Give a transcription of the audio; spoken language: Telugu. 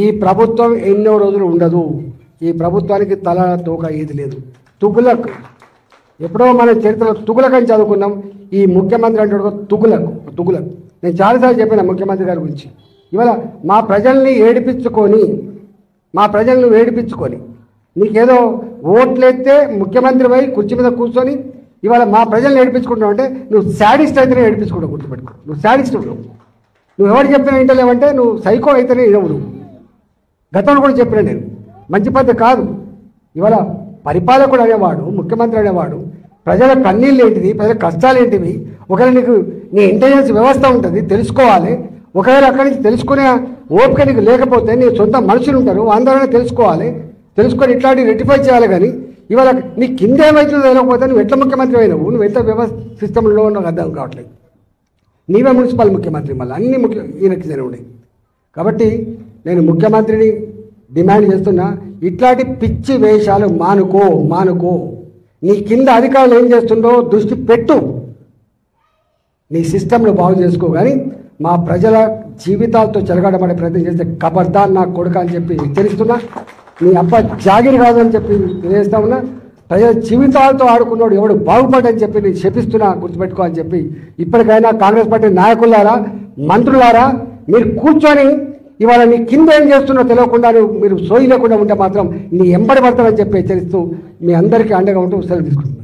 ఈ ప్రభుత్వం ఎన్నో రోజులు ఉండదు. ఈ ప్రభుత్వానికి తల తోక ఏది లేదు. తుగులక్ ఎప్పుడో మన చరిత్రలో తుగులక్ అని చదువుకున్నాం. ఈ ముఖ్యమంత్రి అంటే తుగులక్. నేను చాలాసార్లు చెప్పిన ముఖ్యమంత్రి గారి గురించి. ఇవాళ మా ప్రజల్ని ఏడిపించుకొని నీకేదో ఓట్లెత్తే ముఖ్యమంత్రి పోయి కుర్చీ మీద కూర్చొని ఇవాళ మా ప్రజల్ని ఏడిపించుకుంటావు అంటే నువ్వు శాడిస్ట్ అయితేనే ఏడిపించుకుంటావు. గుర్తుపెట్టుకో, నువ్వు శాడిస్ట్. నువ్వు ఎవరు చెప్పినా వింటలేవంటే నువ్వు సైకో అయితేనే ఇవ్వవు. నువ్వు గతంలో కూడా చెప్పినా నేను మంచి పద్ధతి కాదు. ఇవాళ పరిపాలకుడు అనేవాడు, ముఖ్యమంత్రి అనేవాడు ప్రజల కన్నీళ్ళు ఏంటిది, ప్రజల కష్టాలు ఏంటివి, ఒకవేళ నీ ఇంటెలిజెన్స్ వ్యవస్థ ఉంటుంది తెలుసుకోవాలి. ఒకవేళ అక్కడి నుంచి తెలుసుకునే ఓపిక నీకు లేకపోతే నీ సొంత మనుషులు ఉంటారు, అందరూ తెలుసుకొని ఇట్లాంటివి రెక్టిఫై చేయాలి. కానీ ఇవాళ నీ కింద ఏమవుతుందో తెలియకపోతే నువ్వు ఎట్లా ముఖ్యమంత్రి అయినావు, నువ్వు ఎంత వ్యవస్థ సిస్టంలో నాకు అర్థం కావట్లేదు. నీవే మున్సిపల్ ముఖ్యమంత్రి, మళ్ళీ అన్ని ఈయనకి ఉన్నాయి. కాబట్టి నేను ముఖ్యమంత్రిని డిమాండ్ చేస్తున్నా, ఇట్లాంటి పిచ్చి వేషాలు మానుకో. నీ కింద అధికారులు ఏం చేస్తుండో దృష్టి పెట్టు, నీ సిస్టంను బాగు చేసుకో. కానీ మా ప్రజల జీవితాలతో చెలగాడబడే ప్రయత్నం చేస్తే ఖబర్దార్ నా కొడుక అని చెప్పి హెచ్చరిస్తున్నా. నీ అబ్బ జాగిరి కాదు అని చెప్పి తెలియజేస్తా ఉన్నా. ప్రజల జీవితాలతో ఆడుకున్నాడు ఎవడు బాగుపడని చెప్పి నేను శపిస్తున్నా, గుర్తుపెట్టుకో అని చెప్పి. ఇప్పటికైనా కాంగ్రెస్ పార్టీ నాయకులారా, మంత్రులారా, మీరు కూర్చొని ఇవాళ నీ కింద ఏం చేస్తున్నో తెలియకుండా మీరు సోయి లేకుండా ఉంటే మాత్రం నీ ఎంబడి పడతామని చెప్పి హెచ్చరిస్తూ మీ అందరికీ అండగా ఉంటూ సెలవు తీసుకుంటున్నాను.